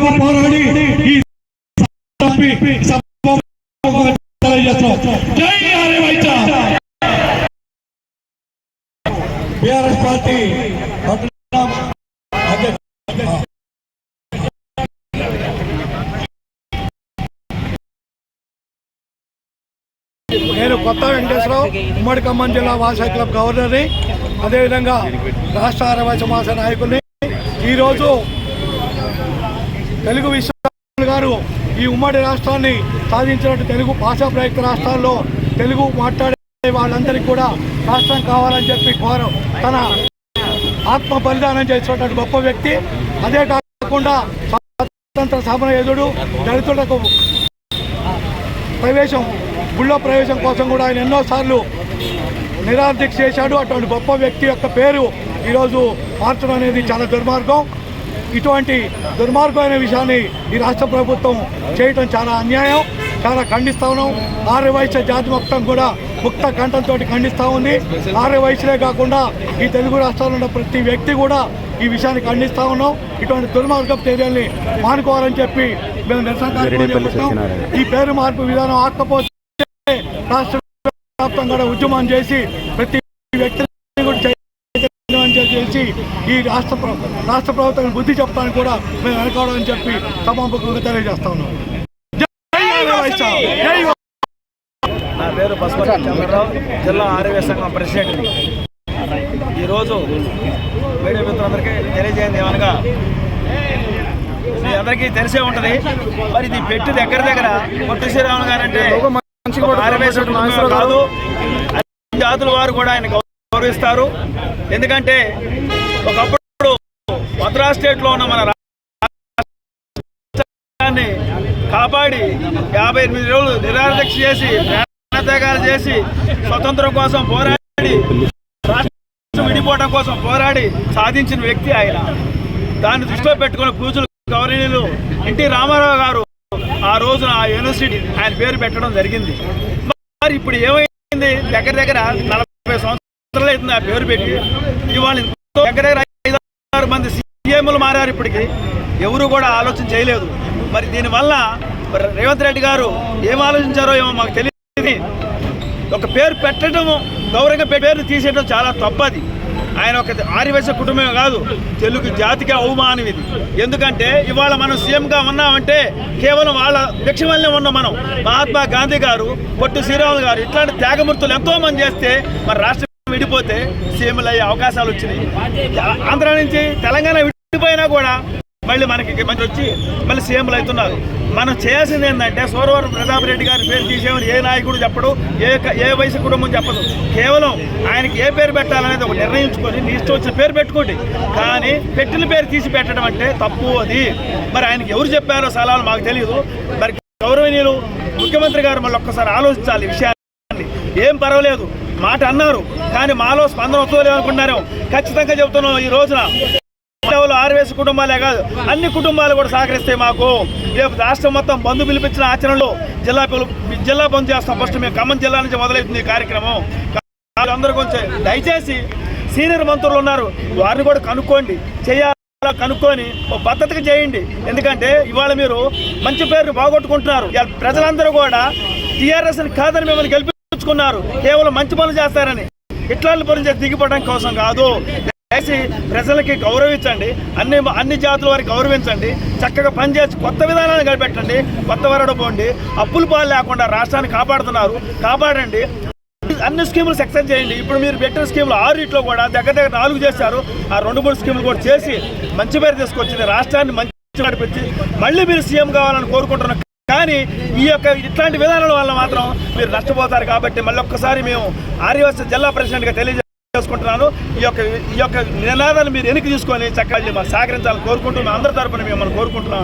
వరకు పోరాడి ఈ జై ఆర్యవైశ్య టిఆర్ఎస్ పార్టీ నేను కొత్త వెంకటేశ్వరరావు ఉమ్మడి ఖమ్మం జిల్లా వాసవి క్లబ్ గవర్నర్ని, అదేవిధంగా రాష్ట్ర ఆర్యవైశ్య మహాసభ నాయకుల్ని. ఈరోజు తెలుగు విశ్వవిద్యాలయం గారు ఈ ఉమ్మడి రాష్ట్రాన్ని సాధించినట్టు తెలుగు భాషా ప్రయుక్త రాష్ట్రాల్లో తెలుగు మాట్లాడే వాళ్ళందరికీ కూడా రాష్ట్రం కావాలని చెప్పి తన ఆత్మ బలిదానం చేసినటువంటి గొప్ప వ్యక్తి. అదే కాకుండా స్వాతంత్ర సమరయోధుడు, దళితులకు గుళ్ళో ప్రవేశం కోసం కూడా ఆయన ఎన్నోసార్లు నిరాదీక్ష చేశాడు. అటువంటి గొప్ప వ్యక్తి యొక్క పేరు ఈరోజు మార్చడం అనేది చాలా దుర్మార్గం. ఇటువంటి దుర్మార్గమైన విషయాన్ని ఈ రాష్ట్ర ప్రభుత్వం చేయటం చాలా అన్యాయం, చాలా ఖండిస్తూ ఉన్నాం. ఆర్యవైశ్య జాతి మొత్తం కూడా ముక్త కంఠంతో ఖండిస్తూ ఉంది. ఆర్యవైశ్యులే కాకుండా ఈ తెలుగు రాష్ట్రాల్లో ఉన్న ప్రతి వ్యక్తి కూడా ఈ విషయాన్ని ఖండిస్తూ ఉన్నాం. ఇటువంటి దుర్మార్గం చర్యల్ని మానుకోవాలని చెప్పి మేము నిరసన కార్యక్రమం చేస్తున్నాం. ఈ పేరు మార్పు విధానం ఆకపోతే రాష్ట్ర వ్యాప్తంగా కూడా ఉద్యమం చేసి ప్రతి వ్యక్తిని కూడా చేసి ఈ రాష్ట్ర ప్రభుత్వానికి బుద్ధి చెప్పడానికి కూడా మేము వెనకాడని చెప్పి సభాముఖంగా తెలియజేస్తా ఉన్నాం. నా పేరు బస్పతి చంద్రరావు, జిల్లా ఆర్యవైశ్య సంఘం ప్రెసిడెంట్. ఈరోజు మీడియా మిత్రులందరికీ తెలియజేయండి ఏమనగా, మీ అందరికీ తెలిసే ఉంటుంది, మరి ఇది పెట్టి దగ్గర పొట్టి శ్రీరాములు గారు అంటే ఆర్యవైశ్య కాదు, అన్ని జాతుల వారు కూడా ఆయన గౌరవిస్తారు. ఎందుకంటే ఒకప్పుడు మద్రాస్ స్టేట్లో ఉన్న మన రాష్ట్రాన్ని కాపాడి 58 రోజులు నిరాదీక్ష చేసి ప్రాణత్యాగాలు చేసి స్వతంత్రం కోసం పోరాడి రాష్ట్రం విడిపోవడం కోసం పోరాడి సాధించిన వ్యక్తి ఆయన. దాన్ని దృష్టిలో పెట్టుకుని పూజలు గౌరవనీయులు ఎన్టీ రామారావు గారు ఆ రోజున ఆ యూనివర్సిటీ ఆయన పేరు పెట్టడం జరిగింది. మరి ఇప్పుడు ఏమైంది, దగ్గర 40 సంవత్సరాలు అవుతుంది ఆ పేరు పెట్టి. ఇవాళ దగ్గర 5-6 మంది సీఎంలు మారారు. ఇప్పటికి ఎవరు కూడా ఆలోచన చేయలేదు. మరి దీనివల్ల రేవంత్ రెడ్డి గారు ఏం ఆలోచించారో ఏమో మాకు తెలియదు. ఒక పేరు పెట్టడం, గౌరవంగా పేరు తీసేయడం చాలా తప్పది. ఆయన ఒక ఆర్యవైశ్య కుటుంబమే కాదు, తెలుగు జాతికి అవమానం ఇది. ఎందుకంటే ఇవాళ మనం సీఎంగా ఉన్నామంటే కేవలం వాళ్ళ భిక్ష వల్లనే ఉన్నాం మనం. మహాత్మా గాంధీ గారు, పొట్టి శ్రీరాములు గారు ఇట్లాంటి త్యాగమూర్తులు ఎంతోమంది చేస్తే మరి రాష్ట్రం విడిపోతే సీఎంలు అయ్యే అవకాశాలు వచ్చినాయి. ఆంధ్ర నుంచి తెలంగాణ విడిపోయినా కూడా మళ్ళీ మనకి మంచి వచ్చి మళ్ళీ సీఎంలు అవుతున్నారు. మనం చేయాల్సింది ఏంటంటే సోరవరం ప్రతాప్ రెడ్డి గారి పేరు తీసేమని ఏ నాయకుడు చెప్పడు, ఏ వయసు కుటుంబం చెప్పదు. కేవలం ఆయనకి ఏ పేరు పెట్టాలనేది ఒక నిర్ణయించుకొని నీ ఇష్టం వచ్చిన పేరు పెట్టుకోండి. కానీ పెట్టిన పేరు తీసి పెట్టడం అంటే తప్పు అది. మరి ఆయనకి ఎవరు చెప్పారో సలహాలు మాకు తెలియదు. మరి గౌరవనీయులు ముఖ్యమంత్రి గారు మళ్ళీ ఒక్కసారి ఆలోచించాలి విషయాన్ని. ఏం పర్వాలేదు మాట అన్నారు, కానీ మాలో స్పందన వస్తుందో అనుకుంటున్నారేమో. ఖచ్చితంగా చెబుతున్నాం, ఈ రోజున ఆర్యవైశ్య కుటుంబాలే కాదు అన్ని కుటుంబాలు కూడా సహకరిస్తాయి మాకు. రేపు రాష్ట్రం మొత్తం బంధు పిలిపించిన ఆచరణలో జిల్లా బంద్ చేస్తాం. ఫస్ట్ మేము ఖమ్మం జిల్లా నుంచి మొదలవుతుంది ఈ కార్యక్రమం. అందరూ కొంచెం దయచేసి సీనియర్ మంత్రులు ఉన్నారు, వారిని కూడా కనుక్కోండి, కనుక్కొని ఒక పద్ధతిగా చేయండి. ఎందుకంటే ఇవాళ మీరు మంచి పేరు బాగొట్టుకుంటున్నారు. ప్రజలందరూ కూడా టీఆర్ఎస్ని కాదని మిమ్మల్ని గెలిపించుకున్నారు, కేవలం మంచి పనులు చేస్తారని. ఇట్లాంటి పనులు చేసి దిగిపోవడం కోసం కాదు. దయచేసి ప్రజలకి గౌరవించండి, అన్ని జాతుల వారికి గౌరవించండి, చక్కగా పనిచేసి కొత్త విధానాన్ని కనిపెట్టండి, కొత్త వరడు పోండి. అప్పుల పాలు లేకుండా రాష్ట్రాన్ని కాపాడుతున్నారు, కాపాడండి. అన్ని స్కీములు సక్సెస్ చేయండి. ఇప్పుడు మీరు పెట్టిన స్కీములు 6 కూడా దగ్గర 4 చేశారు. ఆ 2-3 స్కీములు కూడా చేసి మంచి పేరు తీసుకొచ్చింది, రాష్ట్రాన్ని మంచి నడిపించి మళ్ళీ మీరు సీఎం కావాలని కోరుకుంటున్నాం. కానీ ఇట్లాంటి విధానాల వల్ల మాత్రం మీరు నష్టపోతారు. కాబట్టి మళ్ళీ ఒక్కసారి మేము ఆర్యవైశ్య జిల్లా ప్రెసిడెంట్గా తెలియజేసుకుంటున్నాను. ఈ యొక్క నినాదాన్ని మీరు వెనక్కి తీసుకొని చక్కగా మాకు సహకరించాలని కోరుకుంటూ అందరి తరపున మిమ్మల్ని కోరుకుంటున్నాం.